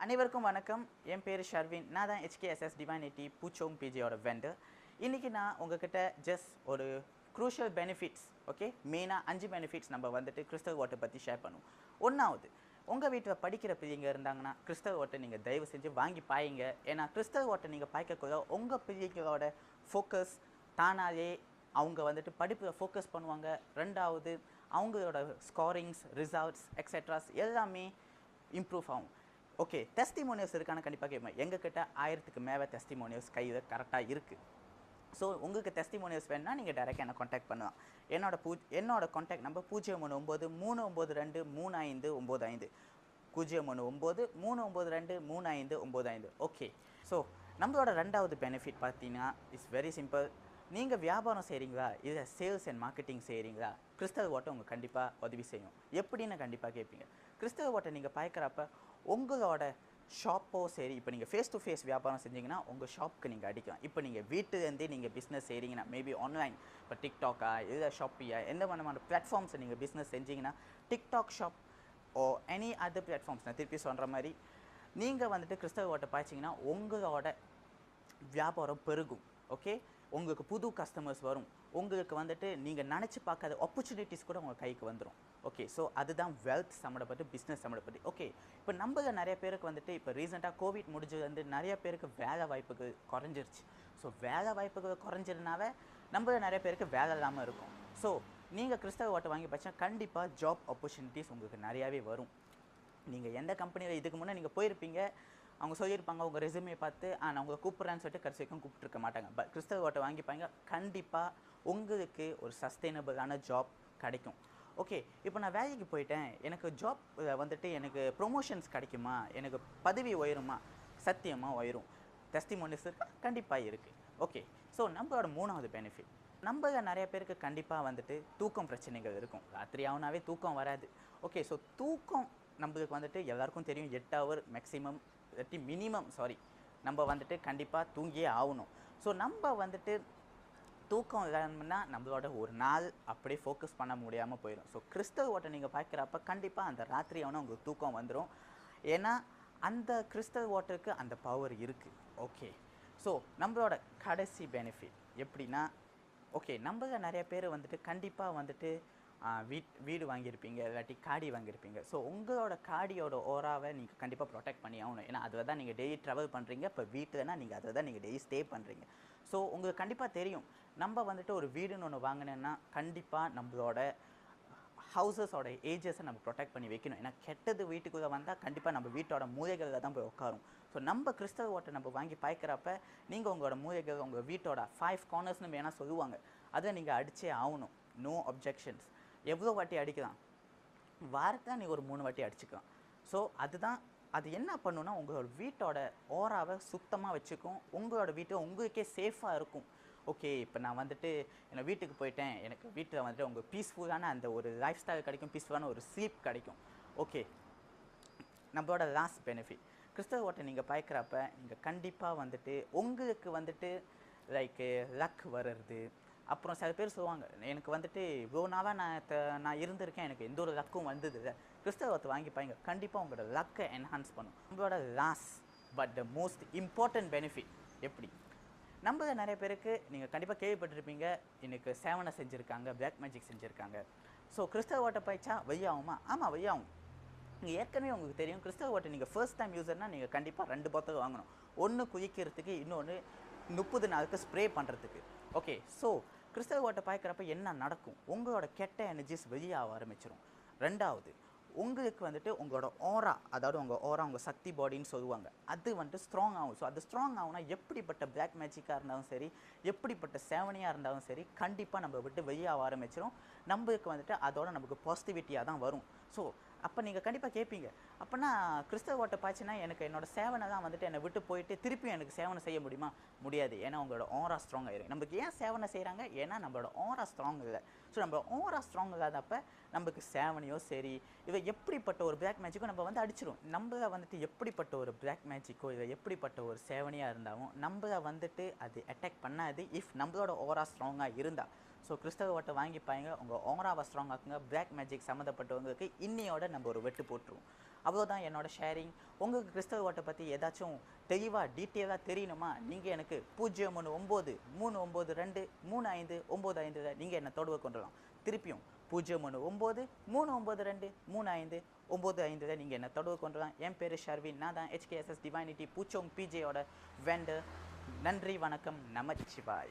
அனைவருக்கும் வணக்கம். என் பேர் ஷர்வின். நான் தான் HKSS டிவைனிட்டி பூச்சோங் பிஜியோட வெண்டர். இன்றைக்கி நான் உங்ககிட்ட ஜஸ்ட் ஒரு க்ரூஷியல் பெனிஃபிட்ஸ், ஓகே, மெயினாக 5 பெனிஃபிட்ஸ் நம்ம வந்துட்டு கிறிஸ்டல் வாட்டர் பற்றி ஷேர் பண்ணுவோம். ஒன்றாவது, உங்கள் வீட்டில் படிக்கிற பிள்ளைங்க இருந்தாங்கன்னா கிறிஸ்டல் வாட்டர் நீங்கள் தயவு செஞ்சு வாங்கி பாயுங்க. ஏன்னா கிறிஸ்டல் வாட்டர் நீங்கள் பாய்க்கக்குள்ள உங்கள் பிள்ளைங்களோட ஃபோக்கஸ் தானாலே அவங்க வந்துட்டு படிப்பில் ஃபோக்கஸ் பண்ணுவாங்க. ரெண்டாவது, அவங்களோட ஸ்கோரிங்ஸ், ரிசல்ட்ஸ் எக்ஸெட்ராஸ் எல்லாமே இம்ப்ரூவ் ஆகும். ஓகே, டெஸ்டிமோனியல்ஸ் இருக்கான்னு கண்டிப்பாக கேட்பேன். எங்ககிட்ட 1000க்கு மேலே டெஸ்டிமோனியல்ஸ் கையில் கரெக்டாக இருக்குது. ஸோ உங்களுக்கு டெஸ்டிமோனியல்ஸ் வேணுன்னா நீங்கள் டைரெக்டாக என்ன காண்டாக்ட் பண்ணலாம். என்னோட காண்டாக்ட் நம்பர் 039 393 039 393 ஓகே. ஸோ நம்மளோட ரெண்டாவது பெனிஃபிட் பார்த்தீங்கன்னா இட்ஸ் வெரி சிம்பிள். நீங்கள் வியாபாரம் செய்கிறீங்களா, இல்லை சேல்ஸ் அண்ட் மார்க்கெட்டிங் செய்கிறீங்களா, கிறிஸ்டல் வாட்டர் உங்களுக்கு கண்டிப்பாக உதவி செய்யும். எப்படின்னு கண்டிப்பாக கேட்பீங்க. கிறிஸ்டல் வாட்டர் நீங்கள் பாய்க்கிறப்ப உங்களோட ஷாப்போ சரி, இப்போ நீங்கள் ஃபேஸ் டு ஃபேஸ் வியாபாரம் செஞ்சிங்கன்னா உங்கள் ஷாப்புக்கு நீங்கள் அடிக்கலாம். இப்போ நீங்கள் வீட்டிலேருந்தே நீங்கள் பிஸ்னஸ் செய்கிறீங்கன்னா, மேபி ஆன்லைன், இப்போ டிக்டாக்கா இல்லை ஷாப்பியா எந்த விதமான பிளாட்ஃபார்ம்ஸை நீங்கள் பிஸ்னஸ் செஞ்சிங்கன்னா, டிக்டாக் ஷாப் ஓ எனி அதர் பிளாட்ஃபார்ம்ஸ், நான் திருப்பி சொல்கிற மாதிரி நீங்கள் வந்துட்டு கிறிஸ்டல் வாட்டர் பாய்ச்சிங்கன்னா உங்களோட வியாபாரம் பெருகும். ஓகே, உங்களுக்கு புது கஸ்டமர்ஸ் வரும். உங்களுக்கு வந்துட்டு நீங்கள் நினச்சி பார்க்காத ஆப்பர்ச்சுனிட்டிஸ் கூட உங்கள் கைக்கு வந்துடும். ஓகே, ஸோ அதுதான் வெல்த் சம்மந்தப்பட்டு, பிஸ்னஸ் சம்மந்தப்பட்டு. ஓகே, இப்போ நம்மள நிறைய பேருக்கு வந்துட்டு இப்போ ரீசெண்டாக கோவிட் முடிஞ்சது வந்து நிறைய பேருக்கு வேலை வாய்ப்புகள் குறைஞ்சிருச்சு. ஸோ வேலை வாய்ப்புகள் குறைஞ்சதுனால நம்மள நிறைய பேருக்கு வேலை இல்லாமல் இருக்கும். ஸோ நீங்கள் கிறிஸ்டல் வாட்டர் வாங்கி பார்த்தா கண்டிப்பாக ஜாப் ஆப்பர்ச்சுனிட்டிஸ் உங்களுக்கு நிறையாவே வரும். நீங்கள் எந்த கம்பெனியில் இதுக்கு முன்னே நீங்கள் போயிருப்பீங்க, அவங்க சொல்லியிருப்பாங்க உங்கள் ரெஸ்யூமே பார்த்து நான் உங்களை கூப்பிட்றேன்னு சொல்லிட்டு கடைசி வரைக்கும் கூப்பிட்டுருக்க மாட்டாங்க. பட் கிறிஸ்டல் வாட்டர் வாங்கிப்பாங்க, கண்டிப்பாக உங்களுக்கு ஒரு சஸ்டைனபிளான ஜாப் கிடைக்கும். ஓகே, இப்போ நான் வேலைக்கு போயிட்டேன், எனக்கு ஜாப் வந்துட்டு எனக்கு ப்ரொமோஷன்ஸ் கிடைக்குமா, எனக்கு பதவி உயருமா? சத்தியமாக உயரும். டெஸ்டிமோனியல்ஸ் கண்டிப்பாக இருக்குது. ஓகே, ஸோ நம்மளோட மூணாவது பெனிஃபிட், நம்ம நிறைய பேருக்கு கண்டிப்பாக வந்துட்டு தூக்கம் பிரச்சனைகள் இருக்கும். ராத்திரி ஆகுனாவே தூக்கம் வராது. ஓகே, ஸோ தூக்கம் நம்மளுக்கு வந்துட்டு எல்லாருக்கும் தெரியும் 8 ஹவர் மேக்ஸிமம் மினிமம் நம்ம வந்துட்டு கண்டிப்பாக தூங்கியே ஆகணும். ஸோ நம்ம வந்துட்டு தூக்கம் இல்லாமல்னா நம்மளோட ஒரு நாள் அப்படியே ஃபோக்கஸ் பண்ண முடியாமல் போயிடும். ஸோ கிறிஸ்டல் வாட்டர் நீங்கள் பார்க்குறப்ப கண்டிப்பாக அந்த ராத்திரி ஆனால் உங்களுக்கு தூக்கம் வந்துடும். ஏன்னா அந்த கிறிஸ்டல் வாட்டருக்கு அந்த பவர் இருக்குது. ஓகே, ஸோ நம்மளோட கடைசி பெனிஃபிட் எப்படின்னா, ஓகே, நம்மள நிறைய பேர் வந்துட்டு கண்டிப்பாக வந்துட்டு வீடு வாங்கியிருப்பீங்க, இல்லாட்டி காடி வாங்கியிருப்பீங்க. ஸோ உங்களோட காடியோட ஓராவை நீங்கள் கண்டிப்பாக ப்ரொடெக்ட் பண்ணி ஆகணும். ஏன்னா அதில் தான் நீங்கள் டெய்லி ட்ராவல் பண்ணுறீங்க. இப்போ வீட்டில்னா நீங்கள் அதில் தான் நீங்கள் டெய்லி ஸ்டே பண்ணுறீங்க. ஸோ உங்களுக்கு கண்டிப்பாக தெரியும், நம்ம வந்துட்டு ஒரு வீடுன்னு ஒன்று வாங்கினேன்னா கண்டிப்பாக நம்மளோட ஹவுசஸோட ஏஜஸை நம்ம ப்ரொடெக்ட் பண்ணி வைக்கணும். ஏன்னா கெட்டது வீட்டுக்குள்ளே வந்தால் கண்டிப்பாக நம்ம வீட்டோட மூலைகளில் தான் போய் உட்காரும். ஸோ நம்ம கிறிஸ்டல் வாட்டர் நம்ம வாங்கி பாய்க்கிறப்ப நீங்கள் உங்களோட மூலைகள், உங்கள் வீட்டோட 5 கார்னர்ஸ்னு வேணால் சொல்லுவாங்க, அதை நீங்கள் அடித்தே ஆகணும். No objections. எவ்வளோ வாட்டி அடிக்கலாம்? வாரத்தில் நீங்கள் ஒரு 3 வாட்டி அடிச்சுக்கலாம். ஸோ அதுதான் அது என்ன பண்ணுன்னா உங்களோட வீட்டோட ஓராவை சுத்தமாக வச்சுக்கும். உங்களோட வீட்டை உங்களுக்கே சேஃபாக இருக்கும். ஓகே, இப்போ நான் வந்துட்டு என்னை வீட்டுக்கு போயிட்டேன், எனக்கு வீட்டில் வந்துட்டு உங்களுக்கு பீஸ்ஃபுல்லான அந்த ஒரு லைஃப் ஸ்டைல் கிடைக்கும், பீஸ்ஃபுல்லான ஒரு ஸ்லீப் கிடைக்கும். ஓகே, நம்மளோட லாஸ்ட் பெனிஃபிட், கிறிஸ்டல் வாட்டர் நீங்கள் பாய்க்கிறப்ப நீங்கள் கண்டிப்பாக வந்துட்டு உங்களுக்கு வந்துட்டு லைக் லக் வர்றது. அப்புறம் சில பேர் சொல்லுவாங்க, எனக்கு வந்துட்டு இவ்வளோ நாளாக நான் இருந்திருக்கேன், எனக்கு எந்த ஒரு லக்கும் வந்தது இல்லை. கிறிஸ்டல் வாட்டர் வாங்கி பாருங்க, கண்டிப்பாக உங்களோட லக்கை என்ஹான்ஸ் பண்ணும். நம்மளோட last but the most important benefit எப்படி, நம்ம நிறைய பேருக்கு நீங்கள் கண்டிப்பாக கேள்விப்பட்டிருப்பீங்க, எனக்கு சேவனை செஞ்சுருக்காங்க, பிளாக் மேஜிக் செஞ்சுருக்காங்க. ஸோ கிறிஸ்டல் வாட்டர் பாய்ச்சா வெய்யாகுமா? ஆமாம், வெய்யாகும். நீங்கள் ஏற்கனவே உங்களுக்கு தெரியும், கிறிஸ்டல் வாட்டர் நீங்கள் ஃபர்ஸ்ட் டைம் யூஸர்னால் நீங்கள் கண்டிப்பாக 2 பாட்டில் வாங்கணும். ஒன்று குளிக்கிறதுக்கு, இன்னொன்று 30 நாளுக்கு ஸ்ப்ரே பண்ணுறதுக்கு. ஓகே, ஸோ கிறிஸ்டல் வாட்டர் பாய்க்கிறப்ப என்ன நடக்கும்? உங்களோட கெட்ட எனர்ஜிஸ் வெளியாக ஆரம்பிச்சிடும். ரெண்டாவது, உங்களுக்கு வந்துட்டு உங்களோட ஓரா, அதாவது உங்கள் சக்தி பாடின்னு சொல்லுவாங்க, அது வந்துட்டு ஸ்ட்ராங் ஆகும். ஸோ அது ஸ்ட்ராங் ஆகும்னா எப்படிப்பட்ட பிளாக் மேஜிக்காக இருந்தாலும் சரி, எப்படிப்பட்ட சேவனியாக இருந்தாலும் சரி, கண்டிப்பாக நம்ம விட்டு வெளியாக ஆரம்பிச்சிடும். நம்மளுக்கு வந்துட்டு அதோட நமக்கு பாசிட்டிவிட்டியாக தான் வரும். ஸோ அப்போ நீங்கள் கண்டிப்பாக கேட்பீங்க, அப்போனா கிறிஸ்டல் வாட்டர் பாய்ச்சினா எனக்கு என்னோட சேவனை தான் வந்துட்டு என்னை விட்டு போயிட்டு திருப்பியும் எனக்கு சேவனை செய்ய முடியுமா? முடியாது. ஏன்னா உங்களோட ஓரா ஸ்ட்ராங் ஆகிடும். நமக்கு ஏன் சேவனை செய்கிறாங்க? ஏன்னா நம்மளோட ஓரா ஸ்ட்ராங் இல்லை. ஸோ நம்ம ஓரா ஸ்ட்ராங் இல்லாதப்ப நமக்கு சேவனையோ சரி, இவை எப்படிப்பட்ட ஒரு பிளாக் மேஜிக்கோ நம்ம வந்து அடிச்சிடும். நம்மள வந்துட்டு எப்படிப்பட்ட ஒரு பிளாக் மேஜிக்கோ இல்லை எப்படிப்பட்ட ஒரு சேவனியாக இருந்தாலும் நம்மளை வந்துட்டு அது அட்டாக் பண்ணாது, இஃப் நம்மளோட ஓரா ஸ்ட்ராங்காக இருந்தால். ஸோ கிறிஸ்டல் வாட்டர் வாங்கி பாருங்க, உங்கள் ஓராவை ஸ்ட்ராங் ஆக்குங்க. பிளாக் மேஜிக் சம்மந்தப்பட்டவங்களுக்கு இன்னையோட நம்ம ஒரு வெட்டு போட்டுருவோம். அவ்வளோதான் என்னோட ஷேரிங். உங்களுக்கு கிறிஸ்தவ ஓட்டை பற்றி ஏதாச்சும் தெளிவாக டீட்டெயிலாக தெரியணுமா, நீங்கள் எனக்கு 01939523595 நீங்கள் என்னை தொடர்பு கொண்டலாம். திருப்பியும் 01939523595 நீங்கள் என்னை தொடர்பு கொண்டலாம். என் பேர் ஷர்வின், நான் தான் HKSS டிவைனிட்டி பூச்சோங் பிஜேயோட வெண்டர். நன்றி, வணக்கம், நமச்சிவாய.